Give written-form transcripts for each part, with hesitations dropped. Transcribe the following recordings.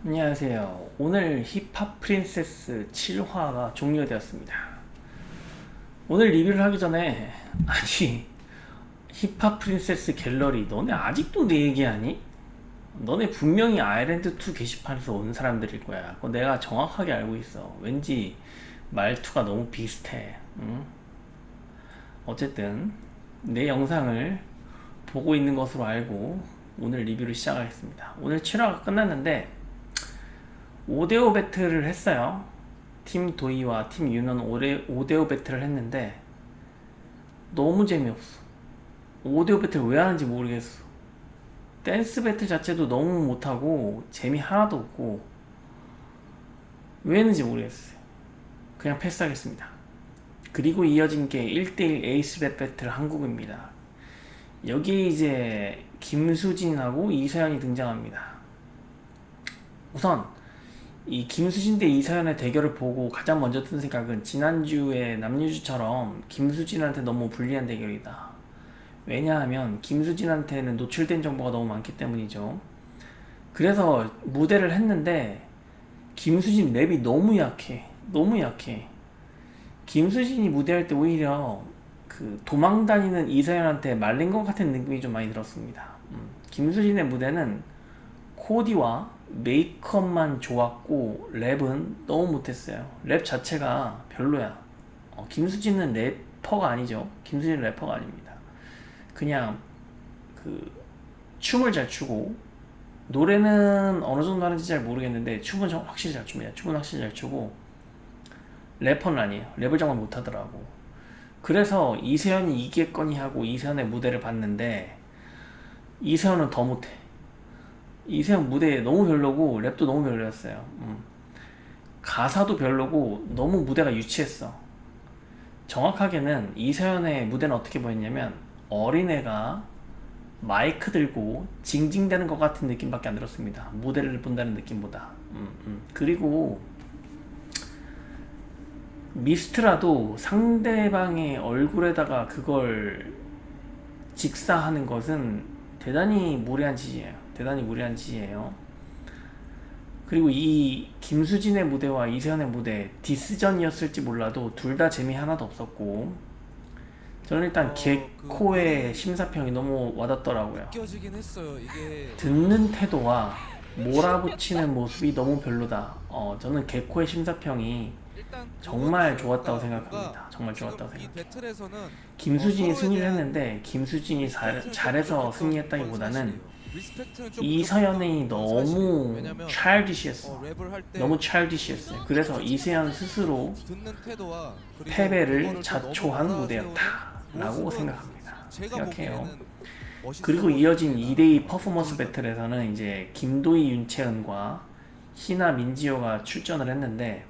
안녕하세요. 오늘 힙합 프린세스 7화가 종료되었습니다. 오늘 리뷰를 하기 전에 아니 힙합 프린세스 갤러리 너네 아직도 내 얘기하니? 너네 분명히 아일랜드2 게시판에서 온 사람들일 거야. 그거 내가 정확하게 알고 있어. 왠지 말투가 너무 비슷해. 응? 어쨌든 내 영상을 보고 있는 것으로 알고 오늘 리뷰를 시작하겠습니다. 오늘 7화가 끝났는데 5대5 배틀을 했어요. 팀 도이와 팀 유는 5대5 배틀을 했는데 너무 재미없어. 5대5 배틀 왜 하는지 모르겠어. 댄스 배틀 자체도 너무 못하고 재미 하나도 없고 왜 했는지 모르겠어요. 그냥 패스하겠습니다. 그리고 이어진 게 1대1 에이스벳 배틀 한국입니다. 여기에 이제 김수진하고 이서연이 등장합니다. 우선 이 김수진 대 이서연의 대결을 보고 가장 먼저 든 생각은 지난주에 남유주처럼 김수진한테 너무 불리한 대결이다. 왜냐하면 김수진한테는 노출된 정보가 너무 많기 때문이죠. 그래서 무대를 했는데 김수진 랩이 너무 약해. 너무 약해. 김수진이 무대할 때 오히려 그 도망다니는 이서연한테 말린 것 같은 느낌이 좀 많이 들었습니다. 김수진의 무대는 코디와 메이크업만 좋았고 랩은 너무 못했어요. 랩 자체가 별로야. 김수진은 래퍼가 아니죠. 김수진은 래퍼가 아닙니다. 그냥 그 춤을 잘 추고 노래는 어느 정도 하는지 잘 모르겠는데 춤은 확실히 잘 춥니다. 춤은 확실히 잘 추고 래퍼는 아니에요. 랩을 정말 못하더라고. 그래서 이세연이 이기겠거니 하고 이세연의 무대를 봤는데 이세연은 더 못해. 이세영 무대 너무 별로고 랩도 너무 별로였어요. 가사도 별로고 너무 무대가 유치했어. 정확하게는 이세연의 무대는 어떻게 보였냐면 어린애가 마이크 들고 징징대는 것 같은 느낌밖에 안 들었습니다. 무대를 본다는 느낌보다. 그리고 미스트라도 상대방의 얼굴에다가 그걸 직사하는 것은 대단히 무례한 짓이에요. 대단히 무례한 짓이에요. 그리고 이 김수진의 무대와 이세연의 무대 디스전이었을지 몰라도 둘 다 재미 하나도 없었고 저는 일단 개코의 심사평이 너무 와닿더라고요. 느껴지긴 했어요. 이게 듣는 태도와 몰아붙이는 모습이 너무 별로다. 저는 개코의 심사평이 일단 정말 그거였어요. 좋았다고 그러니까 생각합니다. 뭔가 정말 지금 좋았다고 이 생각해요. 배틀에서는 김수진이 서로에 승리를 대한 했는데 김수진이 리스펙트를 좀 잘해서 부족했던 건 승리했다기보다는 사실이에요. 리스펙트는 좀 이서연이 부족했던 건 사실이에요. 너무 왜냐면 childish했어. 랩을 할 때 너무 childish했어요. 그래서 이세연 스스로 듣는 태도와 그리고 패배를 그거를 또 자초한 너무 무대였다라고 모습은 생각합니다. 제가 생각해요. 보기에는 멋있어 그리고 이어진 보였습니다. 2대2 퍼포먼스 배틀에서는 이제 김도희, 윤채은과 희나, 민지호가 출전을 했는데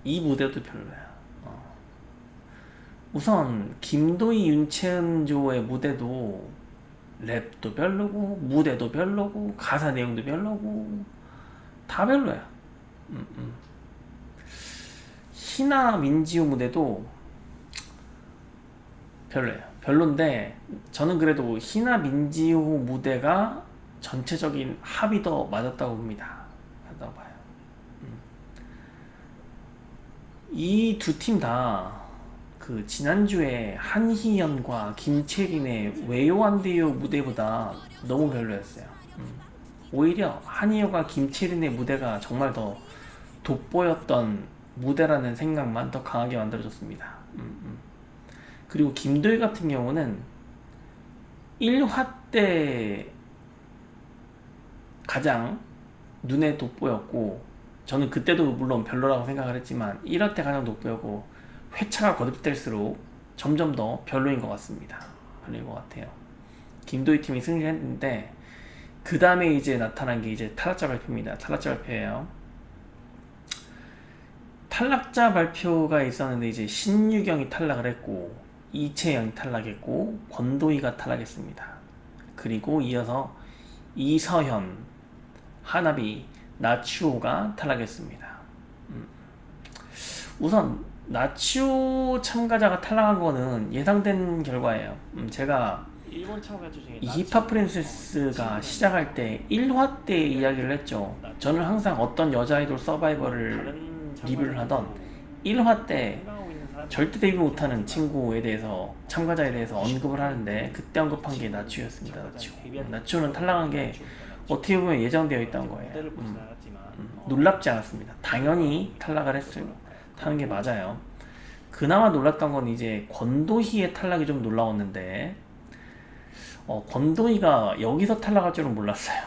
이 무대도 별로야. 우선 김도희, 윤채은 조의 무대도 랩도 별로고 무대도 별로고 가사 내용도 별로고 다 별로야. 희나, 민지호 무대도 별로예요. 별론데 저는 그래도 희나, 민지호 무대가 전체적인 합이 더 맞았다고 봅니다. 맞다고 봐요. 이 두 팀 다 그 지난주에 한희연과 김채린의 왜요 안 돼요 무대보다 너무 별로였어요. 오히려 한희연과 김채린의 무대가 정말 더 돋보였던 무대라는 생각만 더 강하게 만들어졌습니다. 그리고 김도희 같은 경우는 1화 때 가장 눈에 돋보였고 저는 그때도 물론 별로라고 생각을 했지만 1화 때 가장 돋보였고 회차가 거듭될수록 점점 더 별로인 것 같습니다. 별로인 것 같아요. 김도희 팀이 승리를 했는데 그 다음에 이제 나타난 게 이제 탈락자 발표입니다. 탈락자 발표예요. 탈락자 발표가 있었는데 이제 신유경이 탈락을 했고 이채연이 탈락했고 권도희가 탈락했습니다. 그리고 이어서 이서현, 하나비, 나치오가 탈락했습니다. 우선 나치오 참가자가 탈락한 거는 예상된 결과예요. 제가 일본 참가자 중에 이 힙합 프린세스가 시작할 때 1화 때 이야기를 했죠. 저는 항상 어떤 여자 아이돌 서바이벌을 리뷰를 하던 1화 때 절대 데뷔 못하는 친구에 대해서 참가자에 대해서 언급을 하는데 그때 언급한 게 나츠였습니다. 나츠는 탈락한 게 어떻게 보면 예정되어 있던 거예요. 놀랍지 않았습니다. 당연히 탈락을 하는 게 맞아요. 그나마 놀랐던 건 이제 권도희의 탈락이 좀 놀라웠는데 권도희가 여기서 탈락할 줄은 몰랐어요.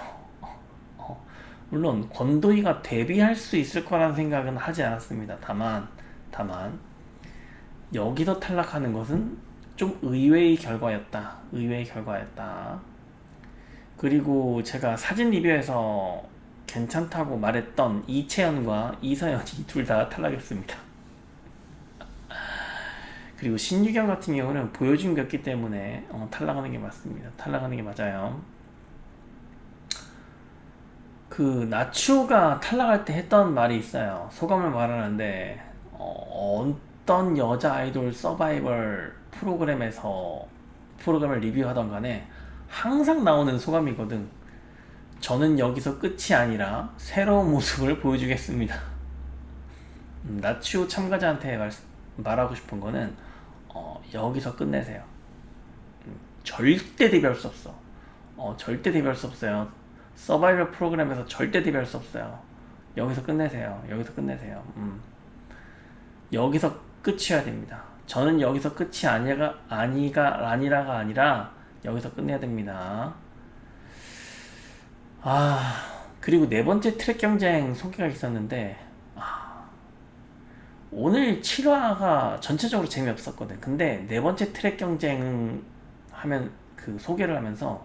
물론 권도희가 데뷔할 수 있을 거라는 생각은 하지 않았습니다. 다만 여기서 탈락하는 것은 좀 의외의 결과였다. 그리고 제가 사진 리뷰에서 괜찮다고 말했던 이채연과 이서연이 둘 다 탈락했습니다. 그리고 신유경 같은 경우는 보여준 게 없기 때문에 탈락하는 게 맞습니다. 탈락하는 게 맞아요. 그 나추가 탈락할 때 했던 말이 있어요. 소감을 말하는데 어떤 여자 아이돌 서바이벌 프로그램을 리뷰하던 간에 항상 나오는 소감이거든. 저는 여기서 끝이 아니라 새로운 모습을 보여주겠습니다. 나추 참가자한테 말하고 싶은 거는 여기서 끝내세요. 절대 데뷔할 수 없어. 절대 데뷔할 수 없어요. 서바이벌 프로그램에서 절대 데뷔할 수 없어요. 여기서 끝내세요. 여기서 끝이어야 됩니다. 저는 여기서 끝이 아니라가 아니라 여기서 끝내야 됩니다. 그리고 네 번째 트랙 경쟁 소개가 있었는데 오늘 7화가 전체적으로 재미없었거든. 근데 네 번째 트랙 경쟁 하면 그 소개를 하면서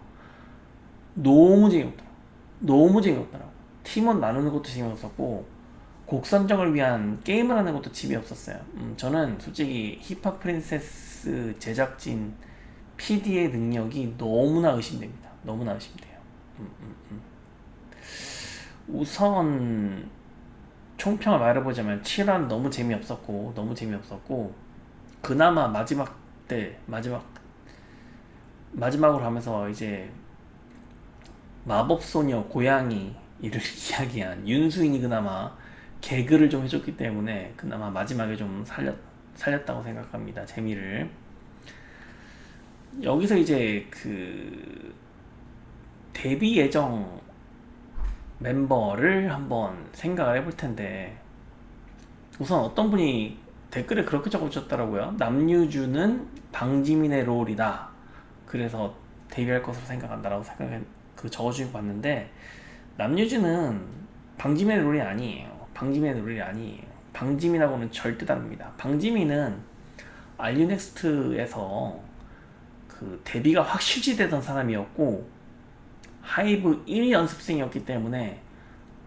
너무 재미없더라고. 팀원 나누는 것도 재미없었고 곡 선정을 위한 게임을 하는 것도 재미없었어요. 저는 솔직히 힙합 프린세스 제작진 PD의 능력이 너무나 의심됩니다. 우선 총평을 말해보자면 7화는 너무 재미없었고 그나마 마지막으로 하면서 이제 마법소녀 고양이 이를 이야기한 윤수인이 그나마 개그를 좀 해줬기 때문에 그나마 마지막에 좀 살렸다고 생각합니다. 재미를. 여기서 이제 그 데뷔 예정 멤버를 한번 생각을 해볼 텐데 우선 어떤 분이 댓글에 그렇게 적어주셨더라고요. 남유주는 방지민의 롤이다. 그래서 데뷔할 것으로 생각한다라고 적어주고 봤는데 남유주는 방지민의 롤이 아니에요. 방지민하고는 절대 다릅니다. 방지민은 알류넥스트에서 그 데뷔가 확 실시되던 사람이었고 하이브 1위 연습생이었기 때문에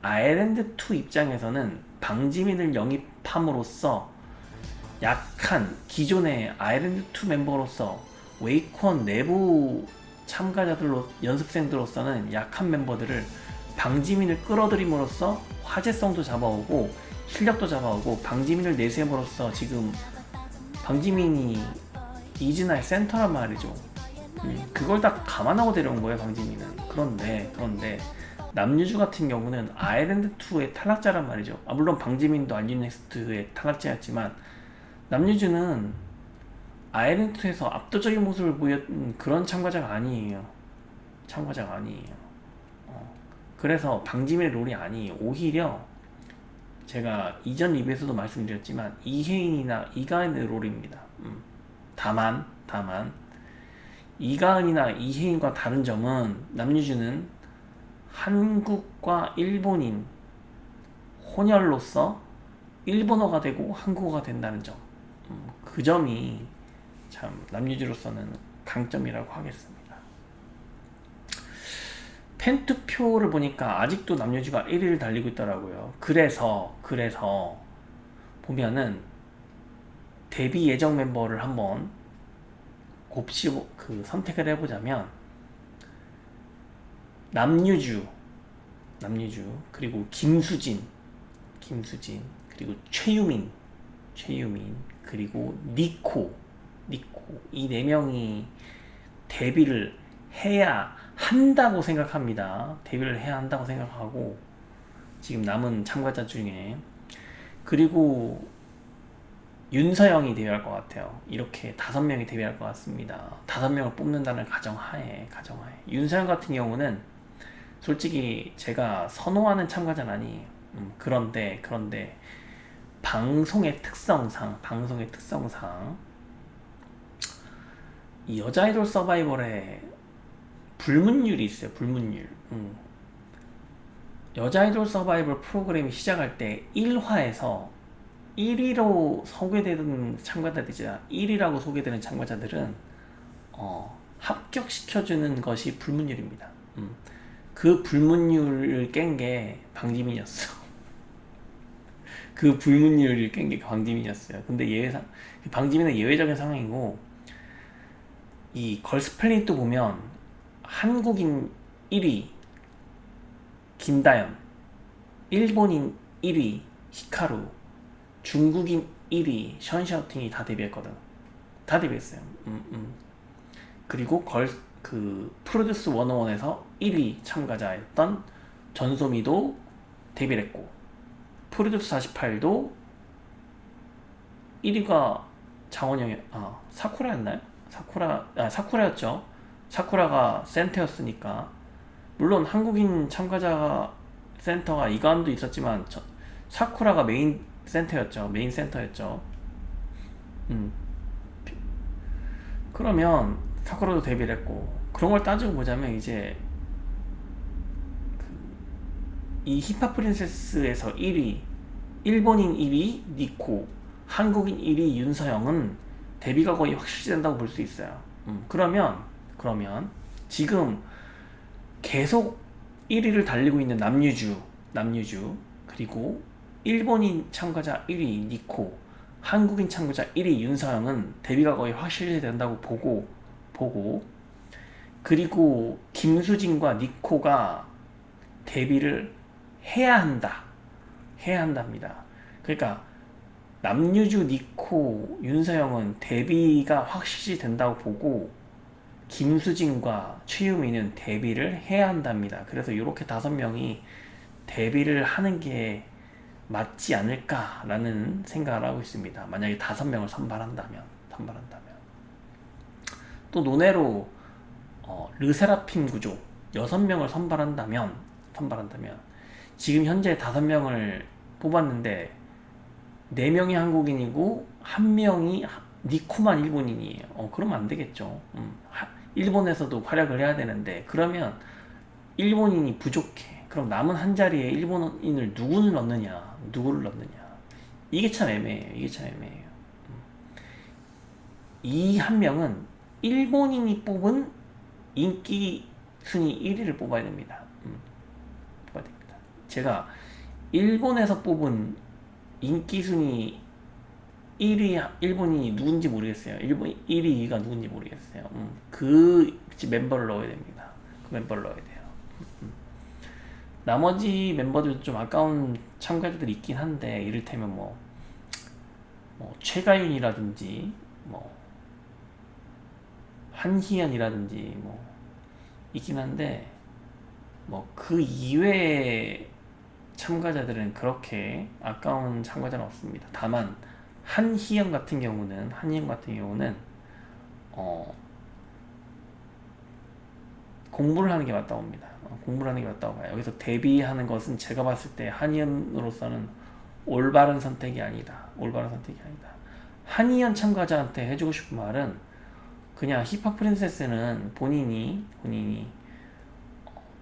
아일랜드2 입장에서는 방지민을 영입함으로써 약한 기존의 아일랜드2 멤버로서 웨이콘 내부 연습생들로서는 약한 멤버들을 방지민을 끌어들임으로써 화제성도 잡아오고 실력도 잡아오고 방지민을 내세움으로써 지금 방지민이 이즈나의 센터란 말이죠. 그걸 다 감안하고 데려온 거예요, 방지민은. 그런데 남유주 같은 경우는 아일랜드2의 탈락자란 말이죠. 물론 방지민도 알류넥스트의 탈락자였지만 남유주는 아일랜드2에서 압도적인 모습을 보였던 그런 참가자가 아니에요. 그래서 방지민의 롤이 아니에요. 오히려 제가 이전 리뷰에서도 말씀드렸지만 이혜인이나 이가은의 롤입니다. 다만 이가은이나 이혜인과 다른 점은 남유주는 한국과 일본인 혼혈로서 일본어가 되고 한국어가 된다는 점. 그 점이 참 남유주로서는 강점이라고 하겠습니다. 팬투표를 보니까 아직도 남유주가 1위를 달리고 있더라고요. 그래서 보면은 데뷔 예정 멤버를 한번 선택을 해보자면 남유주 그리고 김수진 그리고 최유민 그리고 니코 이 4명이 데뷔를 해야 한다고 생각합니다. 데뷔를 해야 한다고 생각하고 지금 남은 참가자 중에 그리고 윤서영이 데뷔할 것 같아요. 이렇게 5명이 데뷔할 것 같습니다. 5명을 뽑는다는 가정하에 윤서영 같은 경우는 솔직히 제가 선호하는 참가자는 아니에요. 그런데 방송의 특성상 이 여자 아이돌 서바이벌에 불문율이 있어요. 불문율. 여자 아이돌 서바이벌 프로그램이 시작할 때 1화에서 1위로 소개되는 참가자들이자 1위라고 소개되는 참가자들은 합격시켜주는 것이 불문율입니다. 그 불문율을 깬 게 방지민이었어. 그 불문율을 깬 게 방지민이었어요. 근데 방지민은 예외적인 상황이고 이 걸스플래닛도 보면 한국인 1위 김다연, 일본인 1위 히카루, 중국인 1위 션샤오팅이 다 데뷔했거든. 다 데뷔했어요. 그리고 프로듀스 101에서 1위 참가자였던 전소미도 데뷔를 했고 프로듀스 48도 1위가 사쿠라였나요? 사쿠라였죠. 사쿠라가 센터였으니까 물론 한국인 참가자 센터가 이가은도 있었지만 사쿠라가 메인 센터였죠. 그러면 사쿠라도 데뷔를 했고 그런 걸 따지고 보자면 이제 이 힙합 프린세스에서 1위 일본인 1위 니코, 한국인 1위 윤서영은 데뷔가 거의 확실시된다고 볼 수 있어요. 그러면 지금 계속 1위를 달리고 있는 남유주 그리고 일본인 참가자 1위 니코, 한국인 참가자 1위 윤서영은 데뷔가 거의 확실시된다고 보고 그리고 김수진과 니코가 데뷔를 해야 한답니다. 그러니까 남유주, 니코, 윤서영은 데뷔가 확실시 된다고 보고 김수진과 최유미는 데뷔를 해야 한답니다. 그래서 이렇게 5명이 데뷔를 하는 게 맞지 않을까라는 생각을 하고 있습니다. 만약에 5명을 선발한다면 또 논외로 르세라핌 구조 6명을 선발한다면 지금 현재 5명을 뽑았는데 4명이 한국인이고 1명이 니코만 일본인이에요. 그러면 안 되겠죠. 일본에서도 활약을 해야 되는데 그러면 일본인이 부족해. 그럼 남은 한 자리에 일본인을 누구를 넣느냐? 이게 참 애매해요. 이 한 명은 일본인이 뽑은 인기 순위 1위를 뽑아야 됩니다. 제가 일본에서 뽑은 인기 순위 1위 일본인이 누군지 모르겠어요. 일본 1위가 누군지 모르겠어요. 그 멤버를 넣어야 됩니다. 그 멤버를 넣어야 돼요. 나머지 멤버들도 좀 아까운 참가자들이 있긴 한데 이를테면 뭐 최가윤이라든지 한희연이라든지 있긴 한데 그 이외의 참가자들은 그렇게 아까운 참가자는 없습니다. 다만 한희연 같은 경우는 공부를 하는 게 맞다고 봅니다. 공부를 하는 게 맞다고 봐요. 여기서 데뷔하는 것은 제가 봤을 때 한희연으로서는 올바른 선택이 아니다. 한희연 참가자한테 해주고 싶은 말은 그냥 힙합 프린세스는 본인이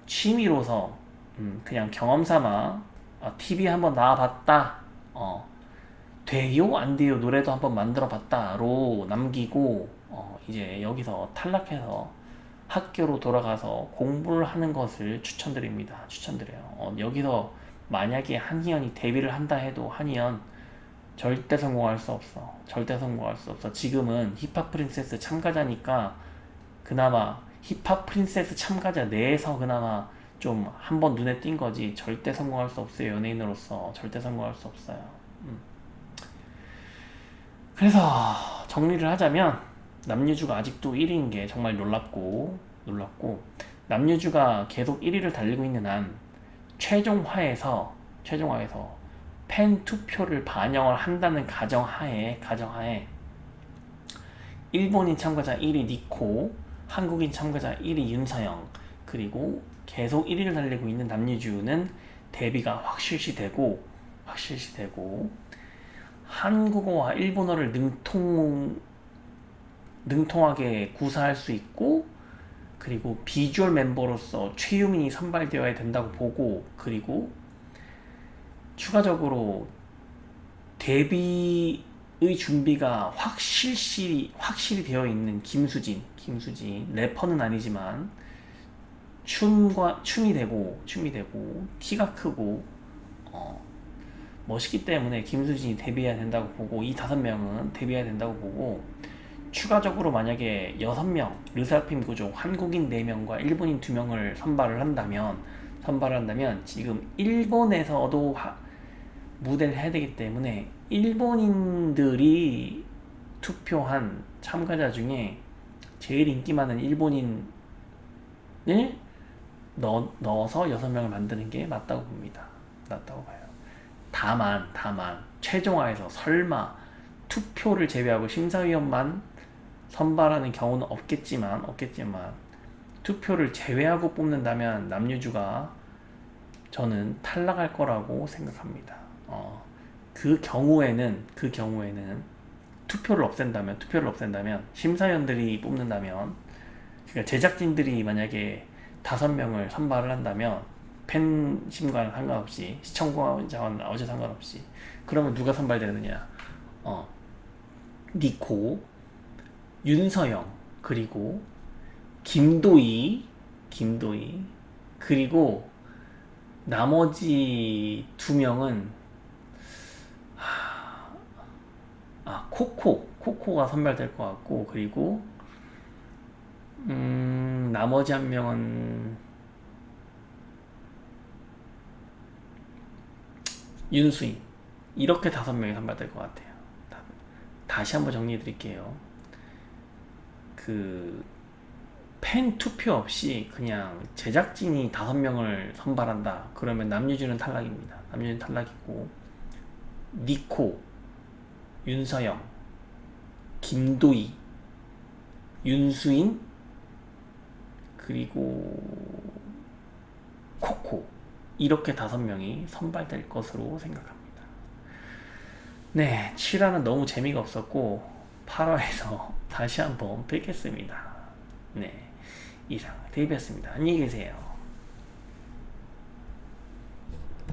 취미로서 그냥 경험 삼아 TV 한번 나와봤다. 돼요? 안 돼요? 노래도 한번 만들어봤다로 남기고 이제 여기서 탈락해서 학교로 돌아가서 공부를 하는 것을 추천드려요. 여기서 만약에 한희연이 데뷔를 한다 해도 한희연 절대 성공할 수 없어. 지금은 힙합 프린세스 참가자니까 그나마 힙합 프린세스 참가자 내에서 그나마 좀 한번 눈에 띈 거지 절대 성공할 수 없어요. 연예인으로서 절대 성공할 수 없어요. 그래서 정리를 하자면 남유주가 아직도 1위인 게 정말 놀랍고 남유주가 계속 1위를 달리고 있는 한 최종화에서 팬 투표를 반영을 한다는 가정하에 일본인 참가자 1위 니코, 한국인 참가자 1위 윤서영, 그리고 계속 1위를 달리고 있는 남유주는 대비가 확실시되고 한국어와 일본어를 능통하게 구사할 수 있고, 그리고 비주얼 멤버로서 최유민이 선발되어야 된다고 보고, 그리고 추가적으로 데뷔의 준비가 확실히 되어 있는 김수진 래퍼는 아니지만 춤이 되고 키가 크고 멋있기 때문에 김수진이 데뷔해야 된다고 보고, 이 5명은 데뷔해야 된다고 보고, 추가적으로 만약에 6명 르세라핌 구조 한국인 4명과 일본인 2명을 선발을 한다면 지금 일본에서도 무대를 해야 되기 때문에 일본인들이 투표한 참가자 중에 제일 인기 많은 일본인을 넣어서 6명을 만드는 게 맞다고 봅니다. 맞다고 봐요. 다만 최종화에서 설마 투표를 제외하고 심사위원만 선발하는 경우는 없겠지만 투표를 제외하고 뽑는다면 남유주가 저는 탈락할 거라고 생각합니다. 그 경우에는 투표를 없앤다면 심사위원들이 뽑는다면, 그러니까 제작진들이 만약에 5명을 선발을 한다면 팬심과는 상관없이, 시청자와는 아주 상관없이, 그러면 누가 선발되느냐? 니코, 윤서영, 그리고 김도희, 그리고 나머지 2명은 코코가 선발될 것 같고, 그리고 나머지 1명은 윤수인. 이렇게 5명이 선발될 것 같아요. 다시 한번 정리해 드릴게요. 팬 투표 없이 그냥 제작진이 5명을 선발한다. 그러면 남유주는 탈락입니다. 남유주는 탈락이고, 니코, 윤서영, 김도희, 윤수인, 그리고 코코, 이렇게 5명이 선발될 것으로 생각합니다. 네, 7화는 너무 재미가 없었고 8화에서 다시 한번 뵙겠습니다. 네, 이상 데이비였습니다. 안녕히 계세요.